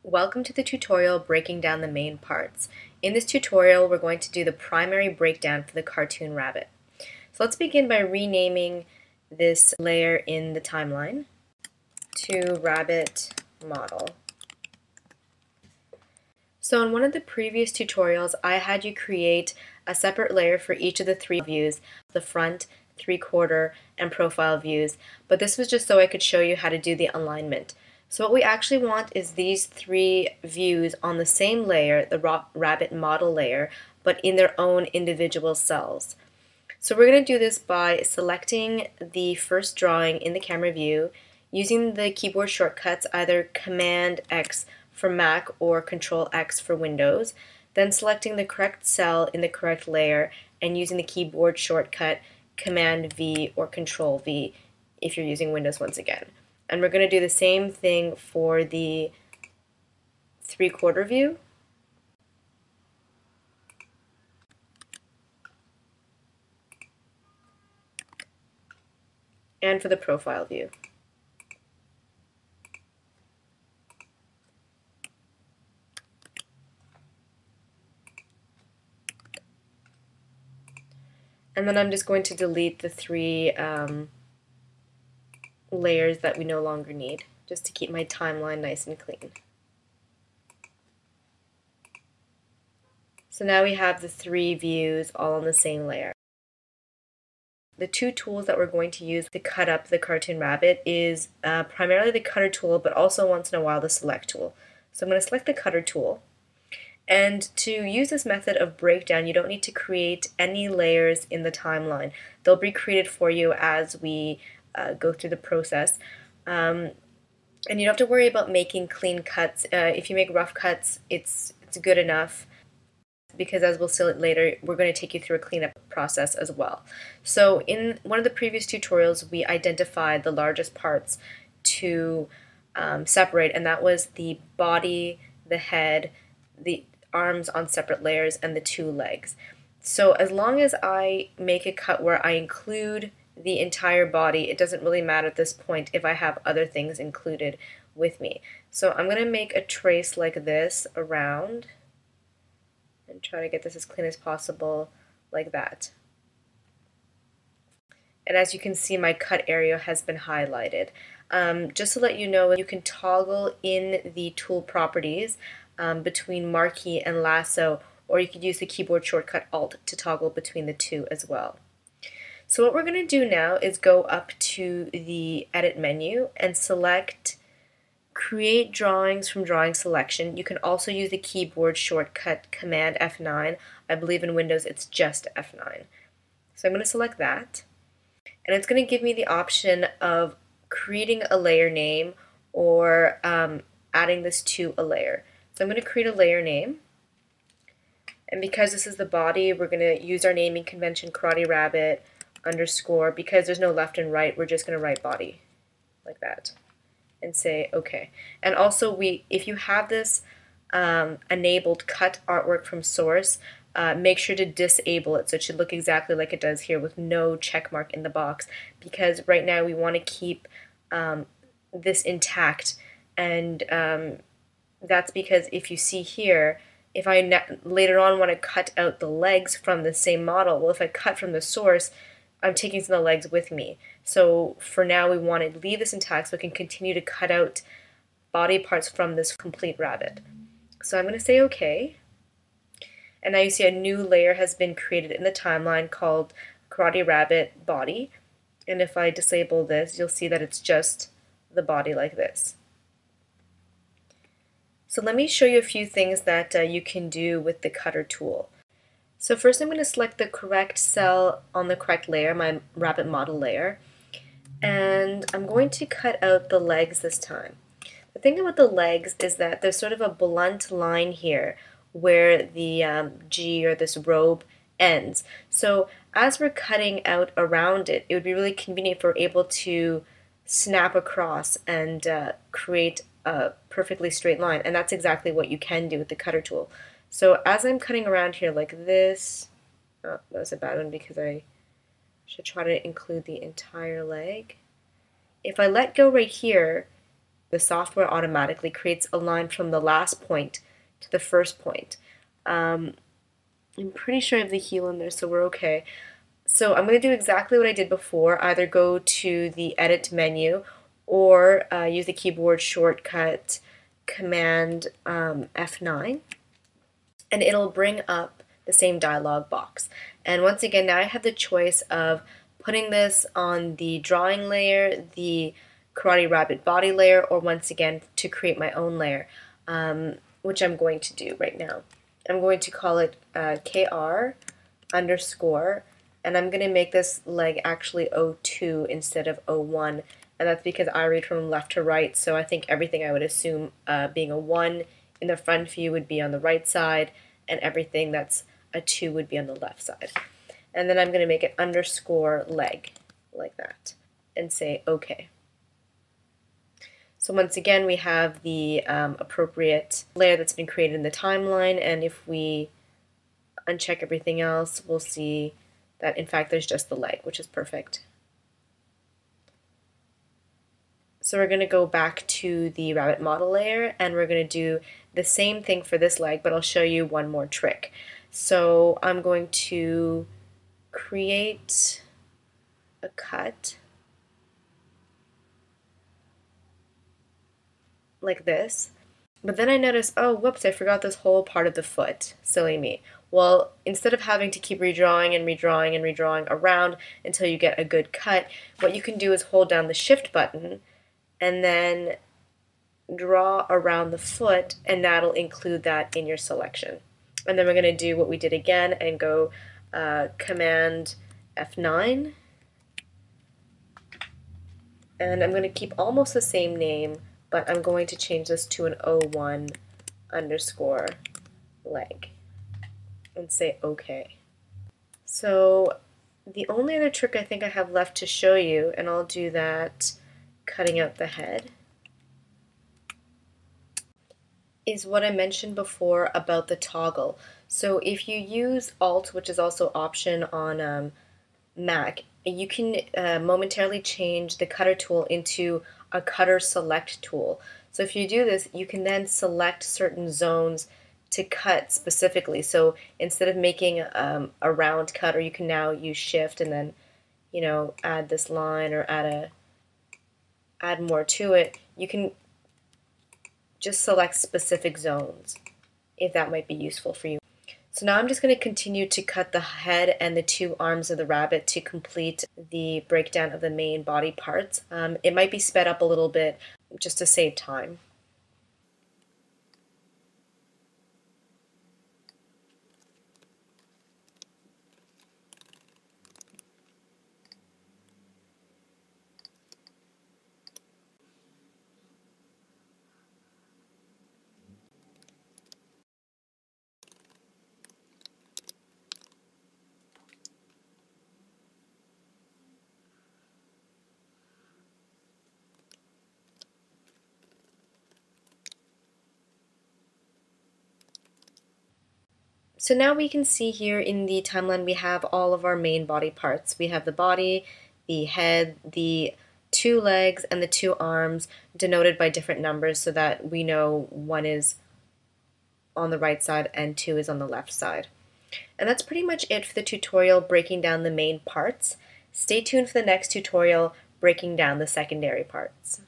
Welcome to the tutorial breaking down the main parts. In this tutorial, we're going to do the primary breakdown for the cartoon rabbit. So let's begin by renaming this layer in the timeline to rabbit model. So in one of the previous tutorials, I had you create a separate layer for each of the three views, the front, three-quarter, and profile views, but this was just so I could show you how to do the alignment. So what we actually want is these three views on the same layer, the rabbit model layer, but in their own individual cells. So we're going to do this by selecting the first drawing in the camera view, using the keyboard shortcuts, either Command X for Mac or Control X for Windows, then selecting the correct cell in the correct layer and using the keyboard shortcut Command V or Control V if you're using Windows once again. And we're going to do the same thing for the three-quarter view. And for the profile view. And then I'm just going to delete the three layers that we no longer need, just to keep my timeline nice and clean. So now we have the three views all on the same layer. The two tools that we're going to use to cut up the cartoon rabbit is primarily the cutter tool, but also once in a while the select tool. So I'm going to select the cutter tool. And to use this method of breakdown, you don't need to create any layers in the timeline. They'll be created for you as we go through the process. And you don't have to worry about making clean cuts. If you make rough cuts, it's good enough, because as we'll see later, we're going to take you through a cleanup process as well. So in one of the previous tutorials, we identified the largest parts to separate, and that was the body, the head, the arms on separate layers, and the two legs. So as long as I make a cut where I include the entire body, it doesn't really matter at this point if I have other things included with me. So I'm going to make a trace like this around and try to get this as clean as possible, like that. And as you can see, my cut area has been highlighted. Just to let you know, you can toggle in the tool properties between marquee and lasso, or you could use the keyboard shortcut Alt to toggle between the two as well. So what we're going to do now is go up to the Edit menu and select Create Drawings from Drawing Selection. You can also use the keyboard shortcut Command F9. I believe in Windows it's just F9. So I'm going to select that, and it's going to give me the option of creating a layer name or adding this to a layer. So I'm going to create a layer name, and because this is the body, we're going to use our naming convention Karate Rabbit _ because there's no left and right, we're just going to write body like that and say OK. And also, if you have this enabled cut artwork from source, make sure to disable it so it should look exactly like it does here with no check mark in the box, because right now we want to keep this intact, and that's because if you see here, if I later on want to cut out the legs from the same model, well, if I cut from the source, I'm taking some of the legs with me. So for now, we want to leave this intact so we can continue to cut out body parts from this complete rabbit. So I'm going to say OK. And now you see a new layer has been created in the timeline called Karate Rabbit Body. And if I disable this, you'll see that it's just the body like this. So let me show you a few things that you can do with the cutter tool. So first I'm going to select the correct cell on the correct layer, my rabbit model layer, and I'm going to cut out the legs this time. The thing about the legs is that there's sort of a blunt line here where the G, or this robe, ends. So as we're cutting out around it, it would be really convenient if we're able to snap across and create a perfectly straight line, and that's exactly what you can do with the cutter tool. So as I'm cutting around here like this, oh, that was a bad one because I should try to include the entire leg. If I let go right here, the software automatically creates a line from the last point to the first point. I'm pretty sure I have the heel in there, so we're okay. So I'm going to do exactly what I did before, either go to the edit menu or use the keyboard shortcut Command F9, and it'll bring up the same dialog box. And once again, now I have the choice of putting this on the drawing layer, the Karate Rabbit body layer, or once again to create my own layer, which I'm going to do right now. I'm going to call it KR underscore, and I'm going to make this leg actually O2 instead of O1, and that's because I read from left to right, so I think everything I would assume being a 1 in the front view would be on the right side, and everything that's a 2 would be on the left side. And then I'm going to make it underscore leg, like that, and say OK. So once again, we have the appropriate layer that's been created in the timeline, and if we uncheck everything else, we'll see that in fact there's just the leg, which is perfect. So we're going to go back to the rabbit model layer, and we're going to do the same thing for this leg, but I'll show you one more trick. So I'm going to create a cut like this, but then I notice, oh whoops, I forgot this whole part of the foot. Silly me. Well, instead of having to keep redrawing and redrawing and redrawing around until you get a good cut, what you can do is hold down the shift button and then draw around the foot, and that'll include that in your selection. And then we're going to do what we did again and go Command F9, and I'm going to keep almost the same name, but I'm going to change this to an O1 underscore leg and say OK. So the only other trick I think I have left to show you, and I'll do that cutting out the head, is what I mentioned before about the toggle. So if you use Alt, which is also Option on Mac, you can momentarily change the cutter tool into a cutter select tool. So if you do this, you can then select certain zones to cut specifically. So instead of making a round cutter, you can now use Shift and then, add this line or add more to it. You can just select specific zones if that might be useful for you. So now I'm just going to continue to cut the head and the 2 arms of the rabbit to complete the breakdown of the main body parts. It might be sped up a little bit just to save time. So now we can see here in the timeline we have all of our main body parts. We have the body, the head, the 2 legs, and the 2 arms denoted by different numbers so that we know 1 is on the right side and 2 is on the left side. And that's pretty much it for the tutorial breaking down the main parts. Stay tuned for the next tutorial breaking down the secondary parts.